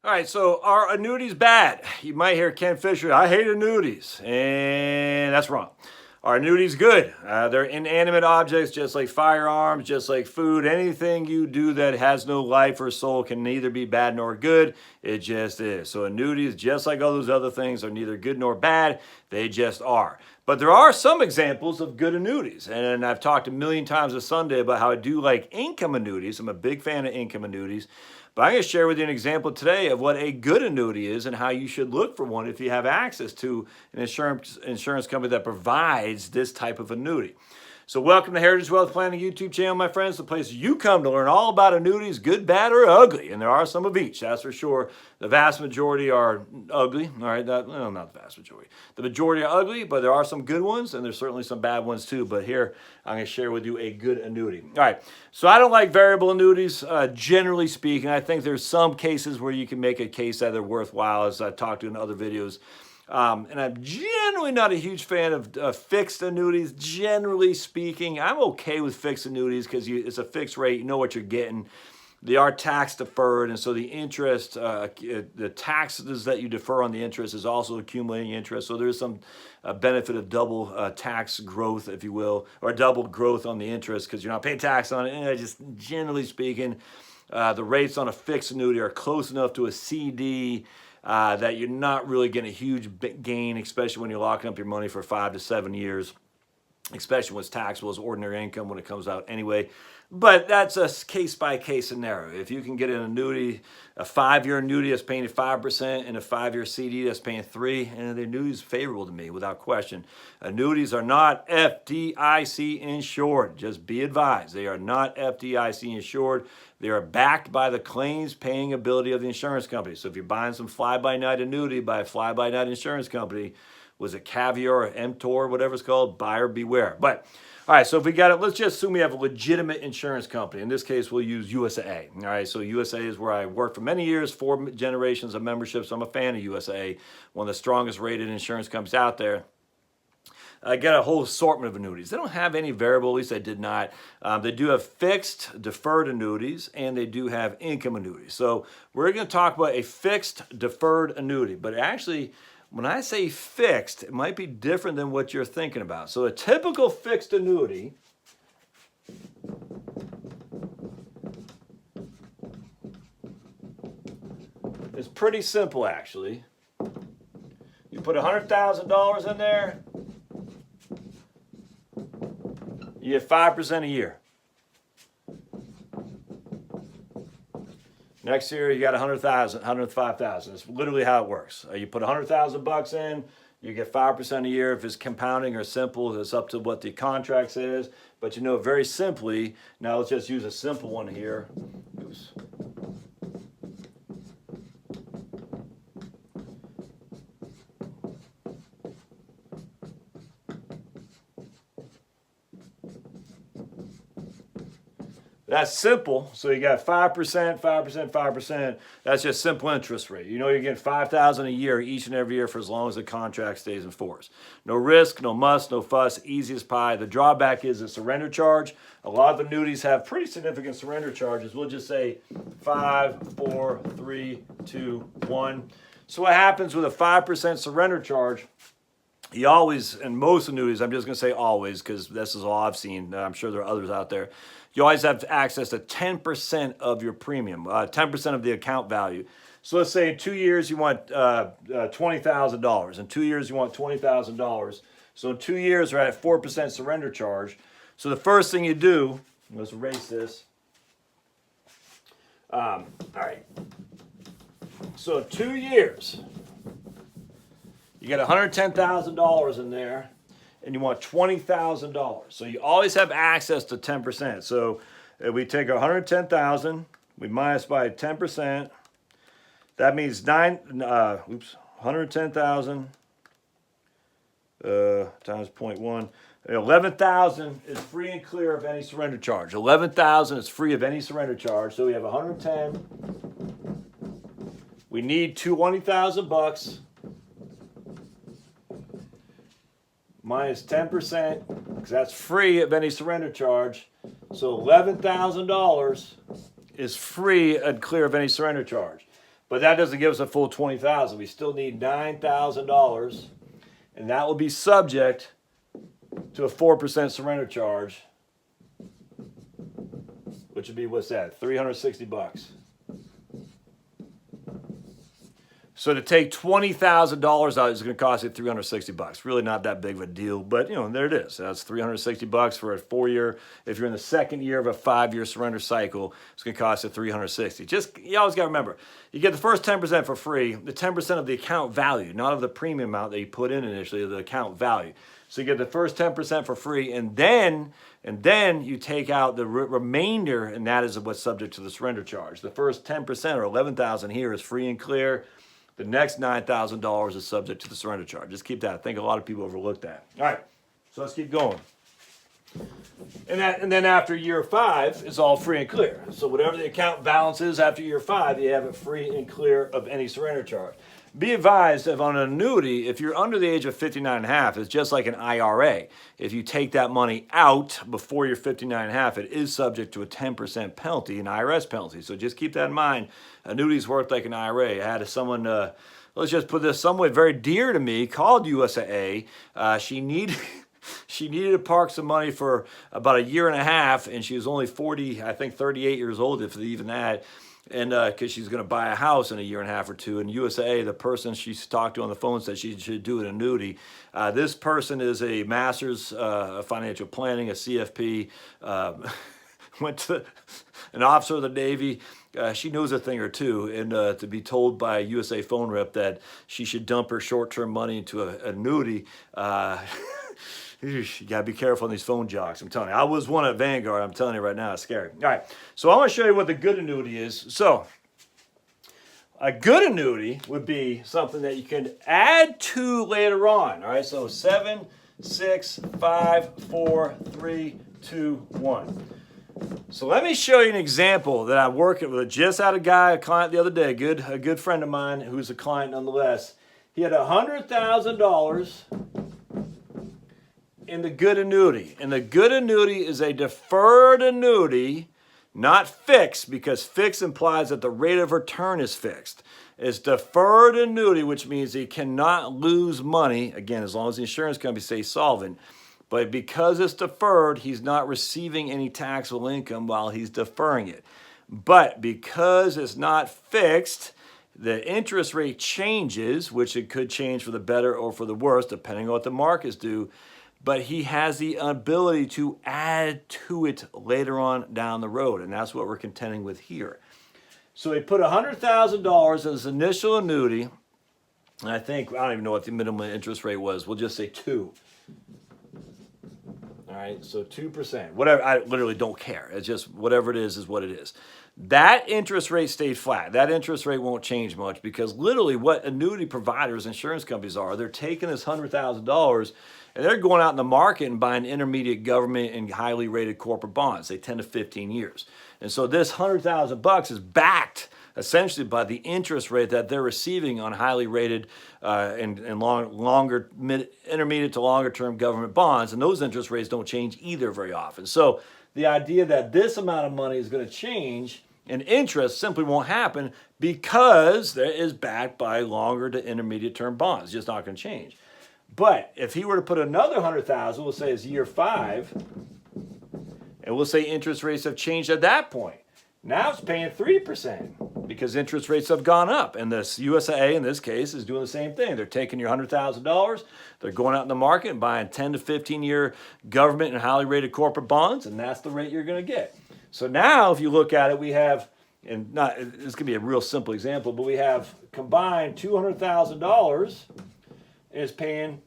All right, so are annuities bad? You might hear Ken Fisher, I hate annuities, and that's wrong. Are annuities good? They're inanimate objects, just like firearms, just like food. Anything you do that has no life or soul can neither be bad nor good. It just is. So annuities, just like all those other things, are neither good nor bad. They just are. But there are some examples of good annuities. And I've talked a million times this Sunday about how I do like income annuities. I'm a big fan of income annuities. But I'm going to share with you an example today of what a good annuity is and how you should look for one if you have access to an insurance company that provides this type of annuity. So welcome to Heritage Wealth Planning YouTube channel, my friends, the place you come to learn all about annuities, good, bad, or ugly. And there are some of each, that's for sure. The vast majority are ugly. All right, well, not the vast majority. The majority are ugly, but there are some good ones, and there's certainly some bad ones too. But here, I'm going to share with you a good annuity. All right, so I don't like variable annuities, generally speaking. I think there's some cases where you can make a case that they're worthwhile, as I've talked to in other videos. And I'm generally not a huge fan of fixed annuities. Generally speaking, I'm okay with fixed annuities because it's a fixed rate. You know what you're getting. They are tax deferred, and so the interest, the taxes that you defer on the interest is also accumulating interest. So there's some benefit of double tax growth, if you will, or double growth on the interest because you're not paying tax on it. And just generally speaking, the rates on a fixed annuity are close enough to a CD that you're not really getting a huge gain, especially when you're locking up your money for 5 to 7 years, especially when it's taxable as ordinary income when it comes out anyway. But that's a case-by-case scenario. If you can get an annuity, a 5-year annuity that's paying you 5% and a 5-year CD that's paying 3%, and the annuity is favorable to me without question. Annuities are not FDIC insured. Just be advised, they are not FDIC insured. They are backed by the claims paying ability of the insurance company. So if you're buying some fly-by-night annuity by a fly-by-night insurance company, was it Caviar or mTOR, whatever it's called, buyer beware. But all right, so if we got it, let's just assume we have a legitimate insurance company. In this case, we'll use USA. All right, so USA is where I worked for many years, 4 generations of membership. So I'm a fan of USA, one of the strongest rated insurance companies out there. I got a whole assortment of annuities. They don't have any variable, at least I did not. They do have fixed deferred annuities, and they do have income annuities. So we're going to talk about a fixed deferred annuity. But actually, when I say fixed, it might be different than what you're thinking about. So a typical fixed annuity is pretty simple, actually. You put $100,000 in there, you get 5% a year. Next year, you got 100,000, 105,000. It's literally how it works. You put 100,000 bucks in, you get 5% a year. If it's compounding or simple, it's up to what the contract says. But you know, very simply, now let's just use a simple one here. Oops. That's simple. So you got 5%, 5%, 5%. That's just simple interest rate. You know you're getting $5,000 a year each and every year for as long as the contract stays in force. No risk, no muss, no fuss, easy as pie. The drawback is the surrender charge. A lot of annuities have pretty significant surrender charges. We'll just say 5, 4, 3, 2, 1. So what happens with a 5% surrender charge? You always, in most annuities, I'm just going to say always because this is all I've seen. I'm sure there are others out there. You always have access to 10% of your premium, 10% of the account value. So let's say in 2 years you want $20,000. In 2 years you want $20,000. So in 2 years we're at 4% surrender charge. So the first thing you do, let's erase this. All right. So 2 years. You get $110,000 in there, and you want $20,000. So you always have access to 10%. So if we take $110,000, we minus by 10%. That means 110,000 times 0.1. 11,000 is free and clear of any surrender charge. 11,000 is free of any surrender charge. So we have 110. We need $20,000 minus 10%, because that's free of any surrender charge. So $11,000 is free and clear of any surrender charge. But that doesn't give us a full $20,000. We still need $9,000, and that will be subject to a 4% surrender charge, which would be, what's that, $360. So to take $20,000 out is going to cost you $360. Really not that big of a deal, but there it is. That's $360 for a 4-year. If you're in the second year of a 5-year surrender cycle, it's going to cost you $360. Just, you always got to remember, you get the first 10% for free, the 10% of the account value, not of the premium amount that you put in initially, the account value. So you get the first 10% for free, and then you take out the remainder, and that is what's subject to the surrender charge. The first 10% or $11,000 here is free and clear. The next $9,000 is subject to the surrender charge. Just keep that. I think a lot of people overlook that. All right, so let's keep going. And then after year 5, it's all free and clear. So whatever the account balance is after year 5, you have it free and clear of any surrender charge. Be advised that on an annuity, if you're under the age of 59 and a half, it's just like an IRA. If you take that money out before you're 59 and a half, it is subject to a 10% penalty, an IRS penalty. So just keep that in mind. Annuities work like an IRA. I had someone, let's just put this somewhat very dear to me, called USAA. She needed to park some money for about a year and a half, and she was only 40, I think 38 years old, if even that. And because she's going to buy a house in a year and a half or two. And USAA, the person she talked to on the phone, said she should do an annuity. This person is a master's of financial planning, a CFP, went to an officer of the Navy. She knows a thing or two. And to be told by a USA phone rep that she should dump her short-term money into an annuity, you got to be careful on these phone jocks. I'm telling you. I was one at Vanguard. I'm telling you right now, it's scary. All right. So I want to show you what the good annuity is. So a good annuity would be something that you can add to later on. All right. So 7, 6, 5, 4, 3, 2, 1. So let me show you an example that I'm working with. Just had a client the other day, a good friend of mine who's a client nonetheless. He had $100,000 in the good annuity. And the good annuity is a deferred annuity, not fixed, because fixed implies that the rate of return is fixed. It's deferred annuity, which means he cannot lose money, again, as long as the insurance company stays solvent. But because it's deferred, he's not receiving any taxable income while he's deferring it. But because it's not fixed, the interest rate changes, which it could change for the better or for the worse, depending on what the markets do. But he has the ability to add to it later on down the road, and that's what we're contending with here. So he put $100,000 as his initial annuity, and I don't even know what the minimum interest rate was. We'll just say 2. All right, so 2%. Whatever, I literally don't care. It's just whatever it is what it is. That interest rate stayed flat. That interest rate won't change much because literally what annuity providers, insurance companies are, they're taking this $100,000 and they're going out in the market and buying intermediate government and highly rated corporate bonds. They 10 to 15 years. And so this $100,000 is backed essentially by the interest rate that they're receiving on highly rated and intermediate to longer term government bonds. And those interest rates don't change either very often. So the idea that this amount of money is going to change in interest simply won't happen because it is backed by longer to intermediate term bonds. It's just not going to change. But if he were to put another $100,000, we'll say it's year 5, and we'll say interest rates have changed at that point. Now it's paying 3% because interest rates have gone up. And this USAA, in this case, is doing the same thing. They're taking your $100,000, they're going out in the market and buying 10 to 15-year government and highly rated corporate bonds, and that's the rate you're going to get. So now if you look at it, we have, and not this is going to be a real simple example, but we have combined $200,000 is paying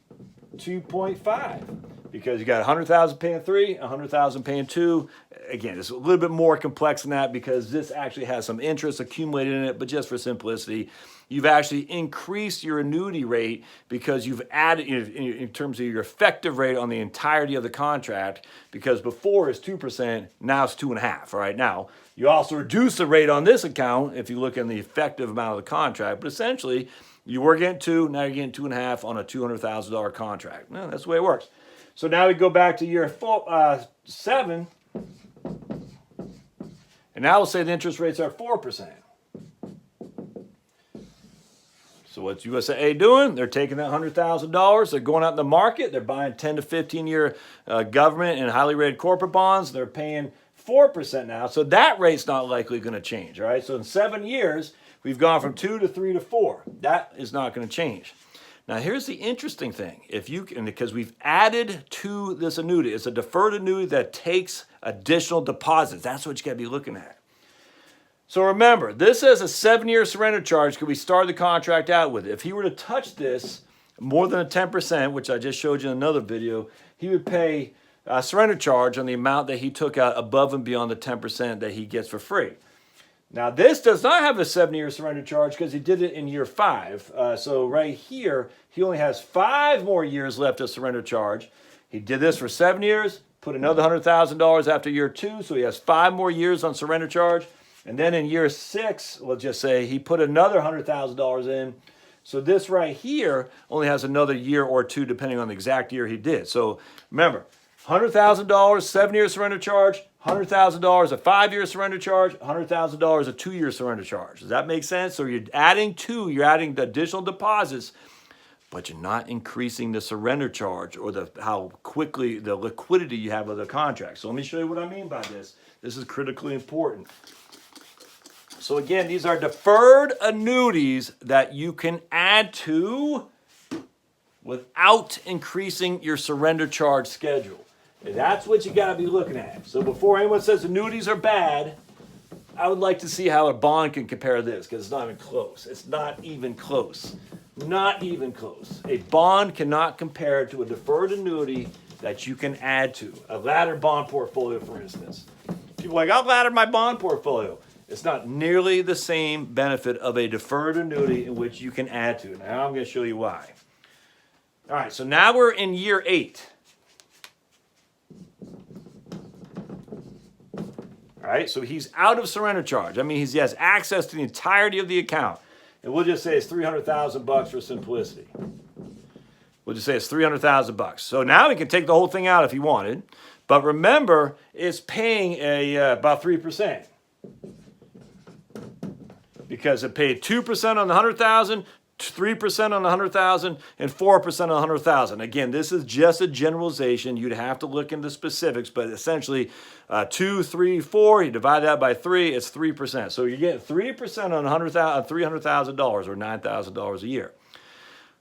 2.5 because you got 100,000 paying 3, 100,000 paying 2. Again, it's a little bit more complex than that because this actually has some interest accumulated in it, but just for simplicity, you've actually increased your annuity rate because you've added, in terms of your effective rate on the entirety of the contract, because before it's 2%, now it's 2.5. All right, now you also reduce the rate on this account if you look at the effective amount of the contract, but essentially you were getting 2, now you're getting 2.5 on a $200,000 contract. No, that's the way it works. So now we go back to year 7, and now we'll say the interest rates are 4%. So what's USAA doing? They're taking that $100,000. They're going out in the market. They're buying 10 to 15-year government and highly rated corporate bonds. They're paying 4% now. So that rate's not likely going to change, all right? So in 7 years, we've gone from 2 to 3 to 4. That is not going to change. Now, here's the interesting thing. Because we've added to this annuity, it's a deferred annuity that takes additional deposits. That's what you got to be looking at. So remember, this is a 7-year surrender charge because we started the contract out with it. If he were to touch this more than a 10%, which I just showed you in another video, he would pay a surrender charge on the amount that he took out above and beyond the 10% that he gets for free. Now, this does not have a 7-year surrender charge because he did it in year 5. So right here, he only has 5 more years left of surrender charge. He did this for 7 years, put another $100,000 after year 2, so he has 5 more years on surrender charge. And then in year 6, we'll just say he put another $100,000 in. So this right here only has another year or 2, depending on the exact year he did. So remember, $100,000, 7-year surrender charge, $100,000 a 5-year surrender charge, $100,000 a 2-year surrender charge. Does that make sense? So you're adding you're adding the additional deposits, but you're not increasing the surrender charge or how quickly the liquidity you have of the contract. So let me show you what I mean by this. This is critically important. So again, these are deferred annuities that you can add to without increasing your surrender charge schedule. And that's what you got to be looking at. So before anyone says annuities are bad, I would like to see how a bond can compare this, because it's not even close. It's not even close. Not even close. A bond cannot compare to a deferred annuity that you can add to. A laddered bond portfolio, for instance. People are like, I'll ladder my bond portfolio. It's not nearly the same benefit of a deferred annuity in which you can add to. Now I'm going to show you why. All right, so now we're in year 8. All right, so he's out of surrender charge. I mean, he has access to the entirety of the account. And we'll just say it's $300,000 for simplicity. We'll just say it's $300,000. So now he can take the whole thing out if he wanted. But remember, it's paying about 3%. Because it paid 2% on the $100,000, 3% on the $100,000, and 4% on the $100,000. Again, this is just a generalization. You'd have to look into specifics, but essentially 2, 3, 4, you divide that by 3, it's 3%. So you're getting 3% on $300,000 or $9,000 a year.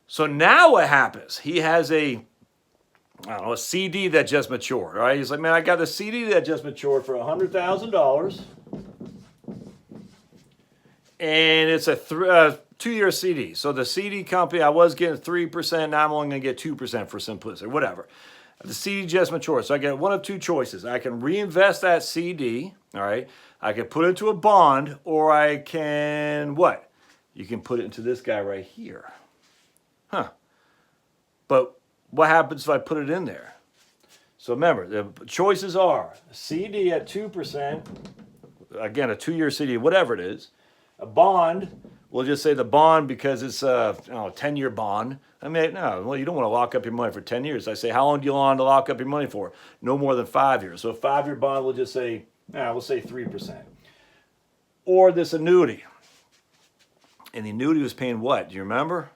So now what happens? He has a CD that just matured. All right, he's like, man, I got a CD that just matured for $100,000. And it's a 2-year CD. So the CD company, I was getting 3%. Now I'm only going to get 2% for simplicity, whatever. The CD just matured. So I get one of 2 choices. I can reinvest that CD, all right? I can put it into a bond, or I can what? You can put it into this guy right here. Huh. But what happens if I put it in there? So remember, the choices are CD at 2%, again, a 2-year CD, whatever it is. A bond, we'll just say the bond because it's a 10-year bond. I mean, no, well, you don't want to lock up your money for 10 years. I say, how long do you want to lock up your money for? No more than 5 years. So a 5-year bond, we'll just say, we'll say 3%. Or this annuity. And the annuity was paying what? Do you remember?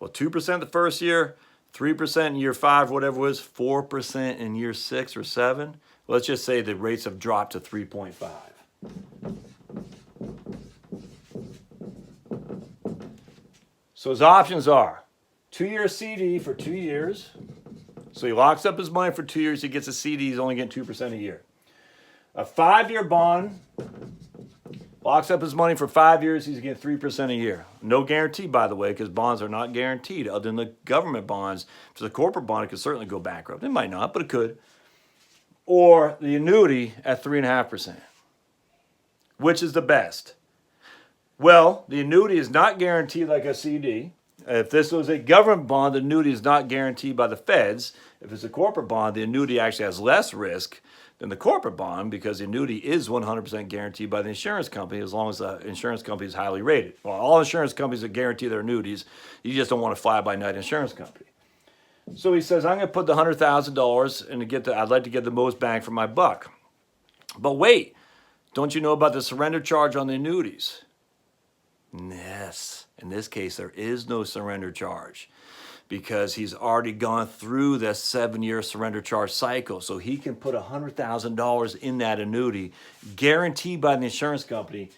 Well, 2% the first year, 3% in year 5, whatever it was, 4% in year 6 or 7. Let's just say the rates have dropped to 3.5. So his options are 2-year CD for 2 years. So he locks up his money for 2 years. He gets a CD. He's only getting 2% a year. A 5-year bond, locks up his money for 5 years. He's getting 3% a year. No guarantee, by the way, because bonds are not guaranteed other than the government bonds. If it's a corporate bond, it could certainly go bankrupt. It might not, but it could. Or the annuity at 3.5%. Which is the best? Well, the annuity is not guaranteed like a CD. If this was a government bond, the annuity is not guaranteed by the feds. If it's a corporate bond, the annuity actually has less risk than the corporate bond because the annuity is 100% guaranteed by the insurance company as long as the insurance company is highly rated. Well, all insurance companies that guarantee their annuities, you just don't want a fly-by-night insurance company. So he says, I'm going to put the $100,000 and I'd like to get the most bang for my buck. But wait, don't you know about the surrender charge on the annuities? Yes. In this case, there is no surrender charge because he's already gone through the 7-year surrender charge cycle. So he can put $100,000 in that annuity, guaranteed by the insurance company.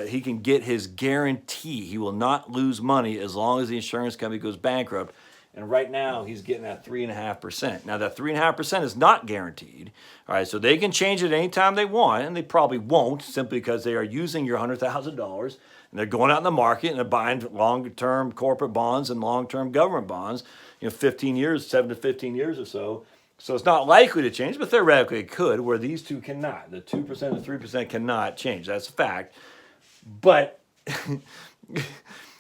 He can get his guarantee. He will not lose money as long as the insurance company goes bankrupt. And right now, he's getting that 3.5%. Now, that 3.5% is not guaranteed. All right, so they can change it anytime they want, and they probably won't, simply because they are using your $100,000 and they're going out in the market and they're buying long-term corporate bonds and long-term government bonds, 15 years, 7 to 15 years or so. So it's not likely to change, but theoretically it could, where these two cannot. The 2%, the 3% cannot change. That's a fact. But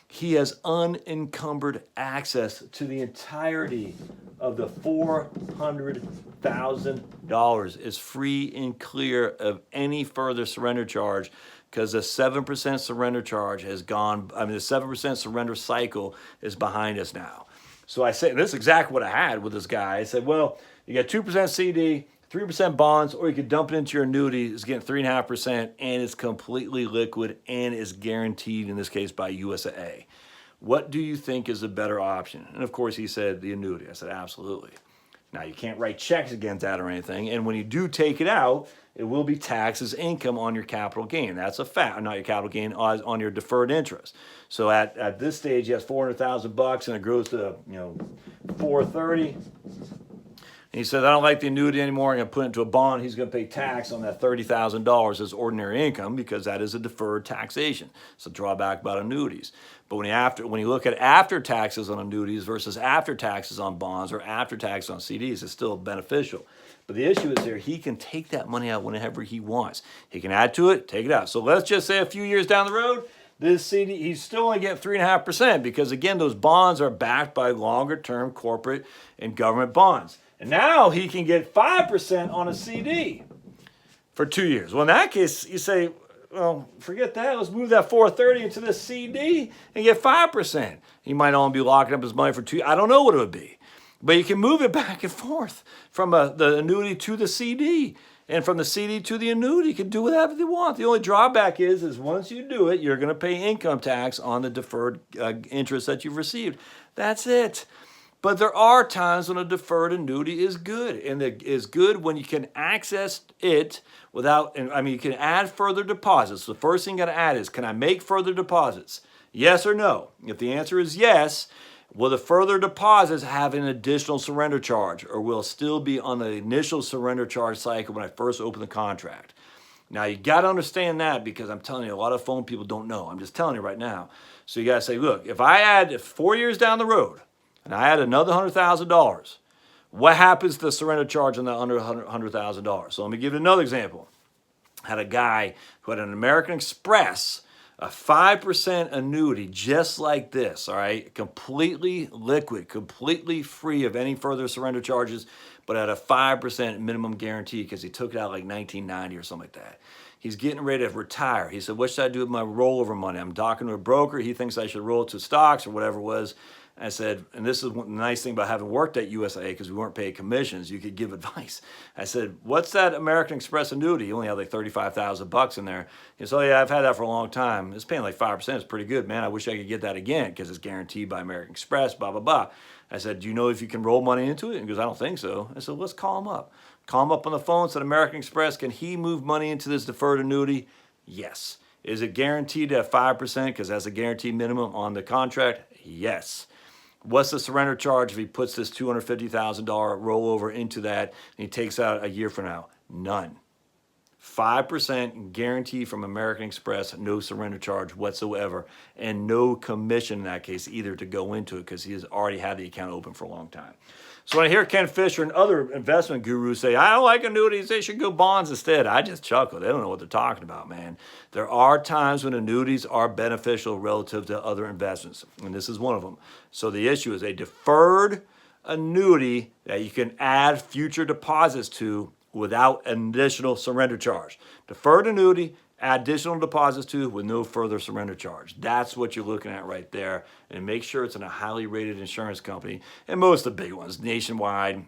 he has unencumbered access to the entirety of the $400,000. Is free and clear of any further surrender charge, because the 7% surrender charge has gone. The 7% surrender cycle is behind us now. So I said, this is exactly what I had with this guy. I said, well, you got 2% CD, 3% bonds, or you could dump it into your annuity. It's getting 3.5%, and it's completely liquid and is guaranteed, in this case, by USAA. What do you think is a better option? And of course, he said the annuity. I said, absolutely. Now, you can't write checks against that or anything. And when you do take it out, it will be taxed as income on your capital gain. That's a fact. Not your capital gain, on your deferred interest. So at this stage, he has $400,000 and it grows to $430,000. And he says, I don't like the annuity anymore. I'm going to put it into a bond. He's going to pay tax on that $30,000 as ordinary income, because that is a deferred taxation. It's a drawback about annuities. But when you look at after taxes on annuities versus after taxes on bonds or after taxes on CDs, it's still beneficial. But the issue is he can take that money out whenever he wants. He can add to it, take it out. So let's just say a few years down the road, this CD, he's still only getting 3.5%, because again, those bonds are backed by longer term corporate and government bonds. And now he can get 5% on a CD for 2 years. Well, in that case, you say, well, forget that. Let's move that $430,000 into this CD and get 5%. He might only be locking up his money for 2 years. I don't know what it would be. But you can move it back and forth from the annuity to the CD. And from the CD to the annuity, you can do whatever you want. The only drawback is once you do it, you're going to pay income tax on the deferred interest that you've received. That's it. But there are times when a deferred annuity is good, and it is good when you can access it without, you can add further deposits. The first thing you got to add is, can I make further deposits? Yes or no? If the answer is yes, will the further deposits have an additional surrender charge, or will it still be on the initial surrender charge cycle when I first open the contract? Now, you got to understand that, because I'm telling you, a lot of phone people don't know. I'm just telling you right now. So you got to say, look, if I add 4 years down the road, and I add another $100,000, what happens to the surrender charge on that under $100,000? So let me give you another example. I had a guy who had an American Express, a 5% annuity just like this, all right? Completely liquid, completely free of any further surrender charges, but at a 5% minimum guarantee, because he took it out like 1990 or something like that. He's getting ready to retire. He said, what should I do with my rollover money? I'm talking to a broker. He thinks I should roll it to stocks or whatever it was. I said, and this is the nice thing about having worked at USAA, because we weren't paid commissions, you could give advice. I said, what's that American Express annuity? You only have like $35,000 in there. He said, oh yeah, I've had that for a long time. It's paying like 5%. It's pretty good, man. I wish I could get that again, because it's guaranteed by American Express, blah, blah, blah. I said, do you know if you can roll money into it? And he goes, I don't think so. I said, let's call him up. Call him up on the phone, said, American Express, can he move money into this deferred annuity? Yes. Is it guaranteed at 5%, because that's a guaranteed minimum on the contract? Yes. What's the surrender charge if he puts this $250,000 rollover into that and he takes out a year from now? None. 5% guarantee from American Express, no surrender charge whatsoever, and no commission in that case either to go into it, because he has already had the account open for a long time. So when I hear Ken Fisher and other investment gurus say, I don't like annuities, they should go bonds instead, I just chuckle. They don't know what they're talking about, man. There are times when annuities are beneficial relative to other investments, and this is one of them. So the issue is a deferred annuity that you can add future deposits to without an additional surrender charge. Deferred annuity, add additional deposits to with no further surrender charge. That's what you're looking at right there. And make sure it's in a highly rated insurance company. And most of the big ones, Nationwide,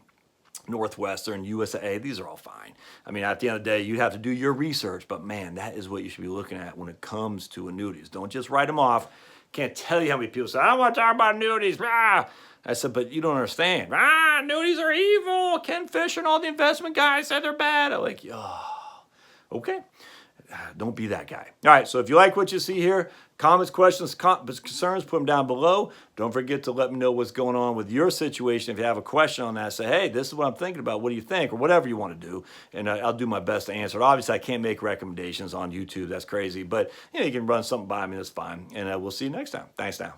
Northwestern, USA, these are all fine. I mean, at the end of the day, you have to do your research, but man, that is what you should be looking at when it comes to annuities. Don't just write them off. Can't tell you how many people say, I don't want to talk about annuities. Rah! I said, but you don't understand. Annuities are evil. Ken Fisher and all the investment guys said they're bad. I'm like, oh, okay. Don't be that guy. All right, so if you like what you see here, comments, questions, concerns, put them down below. Don't forget to let me know what's going on with your situation. If you have a question on that, say, hey, this is what I'm thinking about. What do you think? Or whatever you want to do. And I'll do my best to answer it. Obviously, I can't make recommendations on YouTube. That's crazy. But you can run something by me. That's fine. And we'll see you next time. Thanks now.